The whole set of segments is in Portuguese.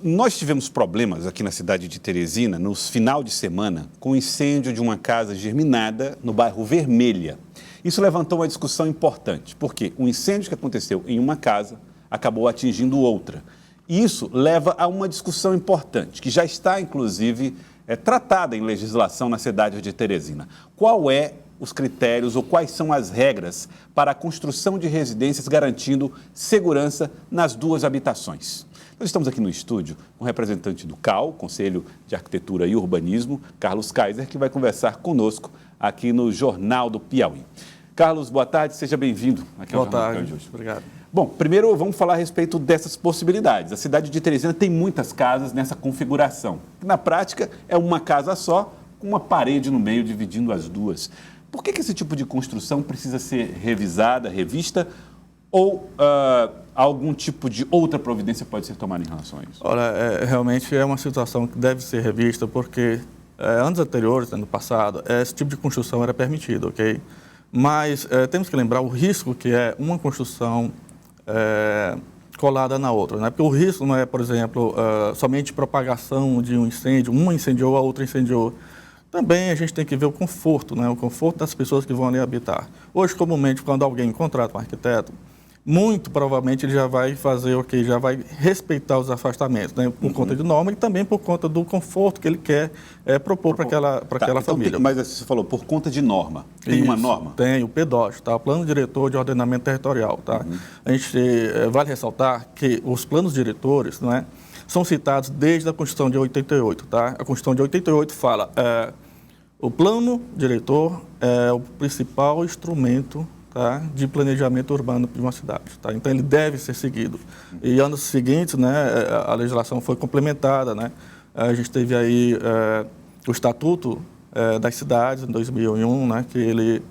Nós tivemos problemas aqui na cidade de Teresina, nos final de semana, com o incêndio de uma casa germinada no bairro Vermelha. Isso levantou uma discussão importante, porque o incêndio que aconteceu em uma casa acabou atingindo outra. E isso leva a uma discussão importante, que já está, inclusive, tratada em legislação na cidade de Teresina. Qual é os critérios ou quais são as regras para a construção de residências garantindo segurança nas duas habitações? Nós estamos aqui no estúdio com o representante do CAU, Conselho de Arquitetura e Urbanismo, Carlos Kaiser, que vai conversar conosco aqui no Jornal do Piauí. Carlos, boa tarde, seja bem-vindo aqui ao Jornal do Piauí de hoje. Obrigado. Bom, primeiro vamos falar a respeito dessas possibilidades. A cidade de Teresina tem muitas casas nessa configuração. Na prática, é uma casa só, com uma parede no meio dividindo as duas. Por que esse tipo de construção precisa ser revisada, revista, ou algum tipo de outra providência pode ser tomada em relação a isso? Olha, realmente é uma situação que deve ser revista, porque anos anteriores, no passado, esse tipo de construção era permitido, ok? Mas temos que lembrar o risco que é uma construção colada na outra, né? Porque o risco não é, por exemplo, somente propagação de um incêndio, uma incendiou, a outra incendiou. Também a gente tem que ver o conforto, né? O conforto das pessoas que vão ali habitar. Hoje, comumente, quando alguém contrata um arquiteto, muito provavelmente ele já vai fazer o quê? Já vai respeitar os afastamentos, né? Por conta de norma e também por conta do conforto que ele quer propor para aquela família. Mas você falou, por conta de norma. Tem uma norma? Tem, o PDOT, tá? O Plano Diretor de Ordenamento Territorial, tá? A gente vale ressaltar que os planos diretores, não é, são citados desde a Constituição de 88, tá? A Constituição de 88 fala, o plano diretor é o principal instrumento, tá, de planejamento urbano de uma cidade, tá? Então ele deve ser seguido. E anos seguintes, né, a legislação foi complementada, né? A gente teve aí o Estatuto das Cidades em 2001, né, que ele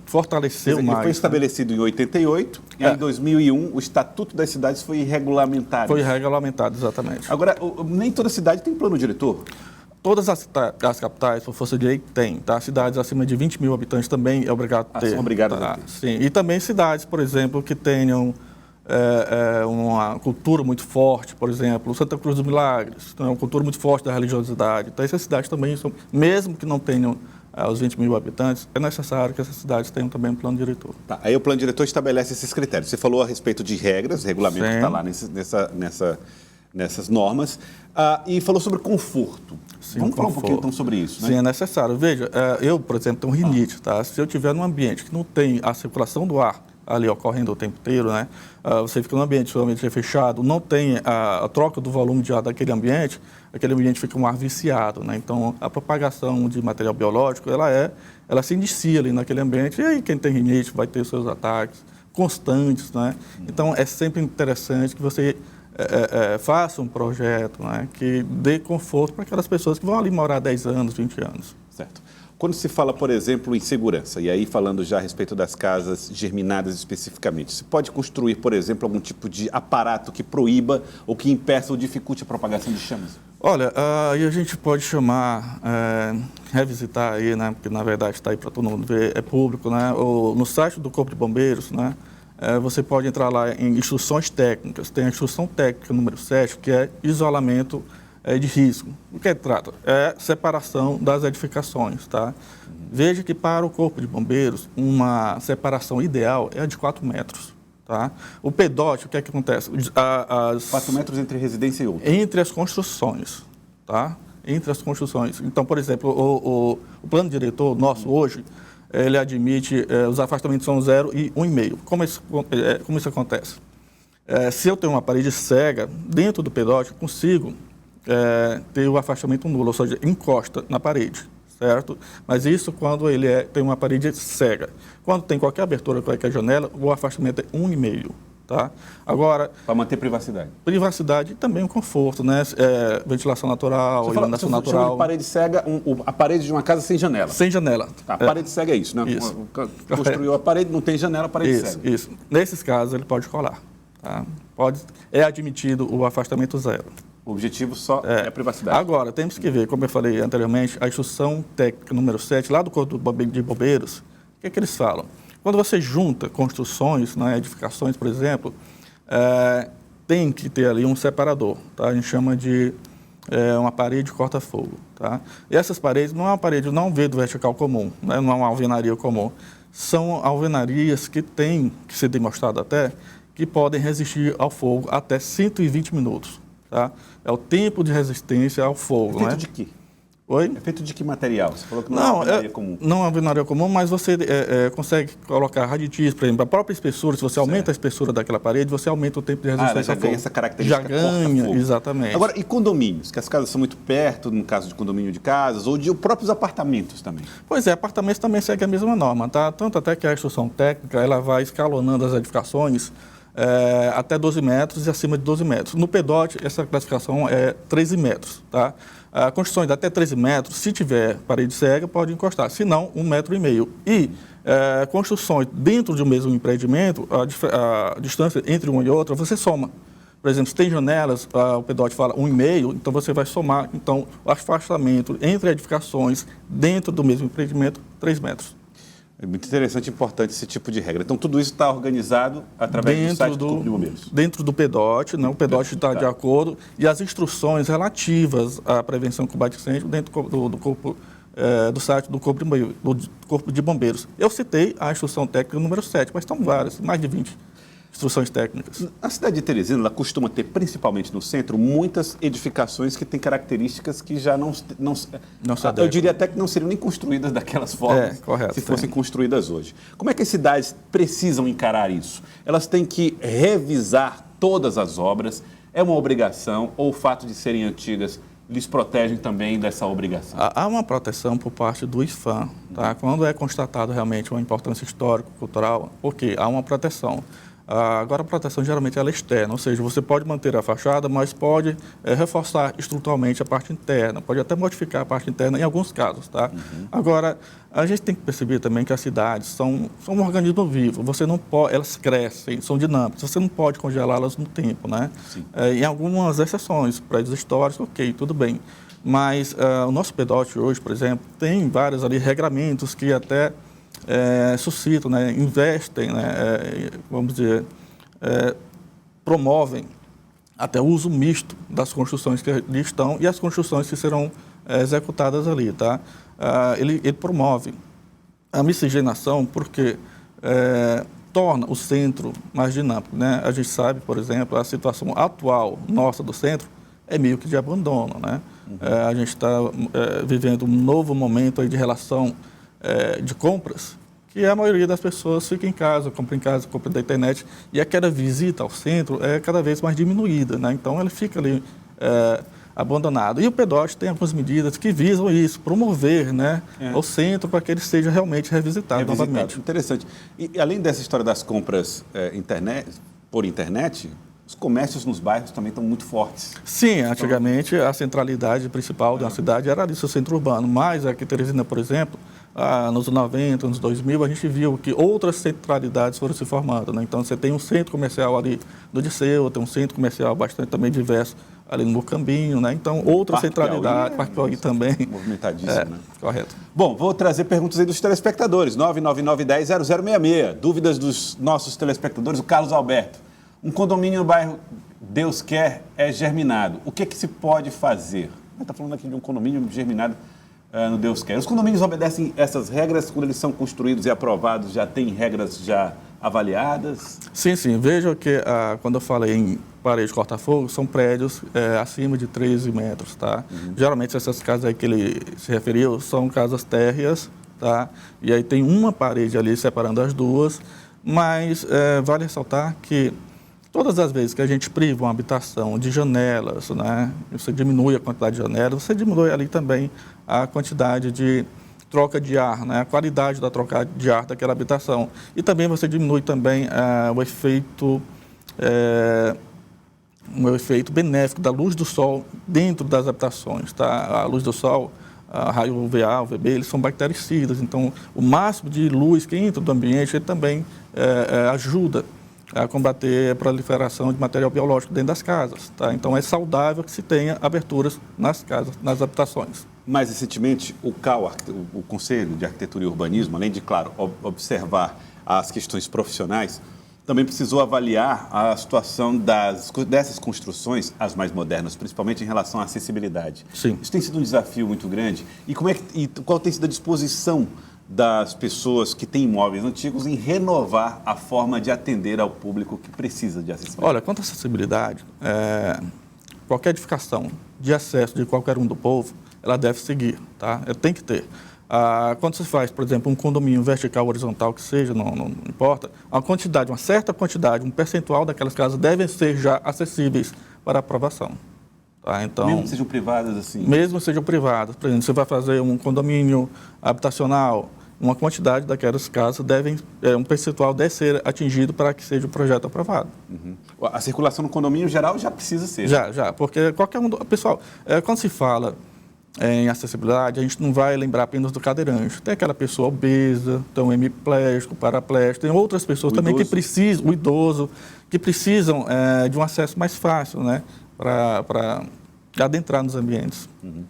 fortaleceu mais. Ele foi estabelecido em 88 e em 2001 o Estatuto das Cidades foi regulamentado. Foi regulamentado, exatamente. Agora, nem toda cidade tem plano diretor? Todas as capitais, por força de lei, tem, tá? Cidades acima de 20 mil habitantes também é obrigado a ter. São obrigadas a ter. Sim, e também cidades, por exemplo, que tenham uma cultura muito forte, por exemplo, Santa Cruz dos Milagres, tem uma cultura muito forte da religiosidade. Então, essas cidades também, mesmo que não tenham os 20 mil habitantes, é necessário que essas cidades tenham também um plano diretor. Tá, aí o plano diretor estabelece esses critérios. Você falou a respeito de regras, regulamento que está lá nessas normas, e falou sobre conforto. Sim, vamos falar um pouquinho então sobre isso, né? Sim, é necessário. Veja, eu, por exemplo, tenho rinite, tá? Se eu estiver num ambiente que não tem a circulação do ar ali ocorrendo o tempo inteiro, né? Você fica num ambiente somente fechado, não tem a troca do volume de ar daquele ambiente, aquele ambiente fica um ar viciado, né? Então, a propagação de material biológico, ela se inicia ali naquele ambiente, e aí quem tem rinite vai ter seus ataques constantes, né? Então, é sempre interessante que você faça um projeto, né, que dê conforto para aquelas pessoas que vão ali morar 10 anos, 20 anos. Certo. Quando se fala, por exemplo, em segurança, e aí falando já a respeito das casas germinadas especificamente, se pode construir, por exemplo, algum tipo de aparato que proíba ou que impeça ou dificulte a propagação de chamas? Olha, aí a gente pode chamar, revisitar aí, né, porque na verdade está aí para todo mundo ver, é público, né, no site do Corpo de Bombeiros, né, você pode entrar lá em instruções técnicas. Tem a instrução técnica número 7, que é isolamento de risco. O que trata? É separação das edificações, tá? Veja que para o Corpo de Bombeiros, uma separação ideal é a de 4 metros, tá? O PDOT, o que é que acontece? 4 metros entre residência e outra? Entre as construções, tá? Entre as construções. Então, por exemplo, o plano diretor nosso hoje, ele admite, os afastamentos são 0 e 1,5. Como isso acontece? Se eu tenho uma parede cega, dentro do PDOT, eu consigo ter o afastamento nulo, ou seja, encosta na parede, certo? Mas isso quando ele tem uma parede cega. Quando tem qualquer abertura, qualquer janela, o afastamento é 1,5. Tá? Agora, para manter privacidade. Privacidade e também o conforto, né? Ventilação natural, iluminação natural. Chama de parede cega, a parede de uma casa sem janela. Sem janela. Tá, a parede cega é isso, né? Isso. Construiu a parede, não tem janela, a parede cega. Isso. Nesses casos, ele pode colar. Tá? É admitido o afastamento 0. O objetivo só é a privacidade. Agora, temos que ver, como eu falei anteriormente, a instrução técnica número 7, lá do Corpo de Bombeiros, o que é que eles falam? Quando você junta construções, né, edificações, por exemplo, tem que ter ali um separador, tá? A gente chama de uma parede corta-fogo, tá? E essas paredes não é uma parede, não é um vidro vertical comum, né? Não é uma alvenaria comum. São alvenarias que têm, que ser demonstrado até, que podem resistir ao fogo até 120 minutos, tá? É o tempo de resistência ao fogo, Feito né? de quê? Oi? É feito de que material? Você falou que não é uma alvenaria comum. Não é uma alvenaria comum, mas você consegue colocar raditis, por exemplo, a própria espessura. Se você aumenta a espessura daquela parede, você aumenta o tempo de resistência já ao fogo. ganha essa característica. Já ganha, corta-fogo. exatamente. Agora, e condomínios? Que as casas são muito perto, no caso de condomínio de casas, ou de próprios apartamentos também? Pois é, apartamentos também seguem a mesma norma, tá? Tanto até que a instrução técnica, ela vai escalonando as edificações até 12 metros e acima de 12 metros. No PEDOT, essa classificação é 13 metros, tá? A construção de até 13 metros, se tiver parede cega, pode encostar, se não, 1,5 metro. E construções dentro de um mesmo empreendimento, a distância entre uma e outra, você soma. Por exemplo, se tem janelas, o PEDOT fala 1,5, então você vai somar então, o afastamento entre edificações dentro do mesmo empreendimento, 3 metros. É muito interessante e importante esse tipo de regra. Então, tudo isso está organizado através do site do Corpo de Bombeiros? Dentro do PEDOT, né? O PEDOT está de acordo, e as instruções relativas à prevenção e combate a incêndio dentro do corpo, do site do Corpo de Bombeiros. Eu citei a instrução técnica número 7, mas estão várias, mais de 20 instruções técnicas. A cidade de Teresina, ela costuma ter, principalmente no centro, muitas edificações que têm características que já não se adequam. Eu diria até que não seriam nem construídas daquelas formas, se fossem construídas hoje. Como é que as cidades precisam encarar isso? Elas têm que revisar todas as obras? É uma obrigação ou o fato de serem antigas lhes protegem também dessa obrigação? Há uma proteção por parte do IFAM, tá? Quando é constatado realmente uma importância histórico-cultural, porque há uma proteção. Agora, a proteção geralmente ela é externa, ou seja, você pode manter a fachada, mas pode reforçar estruturalmente a parte interna, pode até modificar a parte interna em alguns casos, tá? Agora, a gente tem que perceber também que as cidades são um organismo vivo, você não pode, elas crescem, são dinâmicas, você não pode congelá-las no tempo, né? Em algumas exceções, prédios históricos, ok, tudo bem, mas o nosso PEDOT hoje, por exemplo, tem vários ali regramentos que até suscitam, né, investem, né, vamos dizer, promovem até o uso misto das construções que ali estão e as construções que serão executadas ali, tá? Ele promove a miscigenação porque torna o centro mais dinâmico, né? A gente sabe, por exemplo, a situação atual nossa do centro é meio que de abandono, né? A gente está vivendo um novo momento aí de relação de compras, que a maioria das pessoas fica em casa, compra da internet, e aquela visita ao centro é cada vez mais diminuída, né? Então, ele fica ali abandonado. E o PEDOT tem algumas medidas que visam isso, promover, né, o centro para que ele seja realmente revisitado novamente. Interessante. E além dessa história das compras por internet, os comércios nos bairros também estão muito fortes. Sim, antigamente a centralidade principal de uma cidade era ali, seu centro urbano, mas aqui em Teresina, por exemplo, nos 90, nos 2000, a gente viu que outras centralidades foram se formando, né? Então, você tem um centro comercial ali no Disseu, tem um centro comercial bastante também diverso ali no Mocambinho, né? Então, outra centralidade, Parque Piauí também. Movimentadíssimo, né? Correto. Bom, vou trazer perguntas aí dos telespectadores, 999100066. Dúvidas dos nossos telespectadores, o Carlos Alberto. Um condomínio no bairro Deus Quer é germinado. O que se pode fazer? Está falando aqui de um condomínio germinado no Deus Quer. Os condomínios obedecem essas regras quando eles são construídos e aprovados? Já tem regras já avaliadas? Sim, sim. Veja que quando eu falei em parede corta-fogo, são prédios acima de 13 metros, tá? Geralmente essas casas aí que ele se referiu são casas térreas, tá? E aí tem uma parede ali separando as duas, mas vale ressaltar que todas as vezes que a gente priva uma habitação de janelas, né, você diminui a quantidade de janelas, você diminui ali também a quantidade de troca de ar, né, a qualidade da troca de ar daquela habitação. E também você diminui também o efeito benéfico da luz do sol dentro das habitações, tá? A luz do sol, a raio UVA, UVB, eles são bactericidas, então o máximo de luz que entra do ambiente ele também ajuda a combater a proliferação de material biológico dentro das casas, tá? Então, é saudável que se tenha aberturas nas casas, nas habitações. Mais recentemente, o CAU, o Conselho de Arquitetura e Urbanismo, além de, claro, observar as questões profissionais, também precisou avaliar a situação dessas construções, as mais modernas, principalmente em relação à acessibilidade. Sim. Isso tem sido um desafio muito grande. E qual tem sido a disposição das pessoas que têm imóveis antigos em renovar a forma de atender ao público que precisa de acessibilidade? Olha, quanto à acessibilidade, qualquer edificação de acesso de qualquer um do povo, ela deve seguir, tá? Tem que ter. Quando se faz, por exemplo, um condomínio vertical, horizontal, que seja, não importa, uma certa quantidade, um percentual daquelas casas devem ser já acessíveis para aprovação. Tá? Então, mesmo que sejam privadas assim? Mesmo que sejam privadas. Por exemplo, você vai fazer um condomínio habitacional, uma quantidade daquelas casas um percentual deve ser atingido para que seja o projeto aprovado. Uhum. A circulação no condomínio geral já precisa ser? Já, porque qualquer um... Pessoal, quando se fala em acessibilidade, a gente não vai lembrar apenas do cadeirante. Tem aquela pessoa obesa, tem um hemiplégico, paraplégico, tem outras pessoas também que precisam, o idoso, que precisam de um acesso mais fácil, né, para adentrar nos ambientes. Uhum.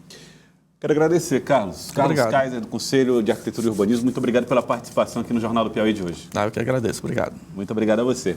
Quero agradecer, Carlos. Carlos Kaiser, do Conselho de Arquitetura e Urbanismo, muito obrigado pela participação aqui no Jornal do Piauí de hoje. Eu que agradeço, obrigado. Muito obrigado a você.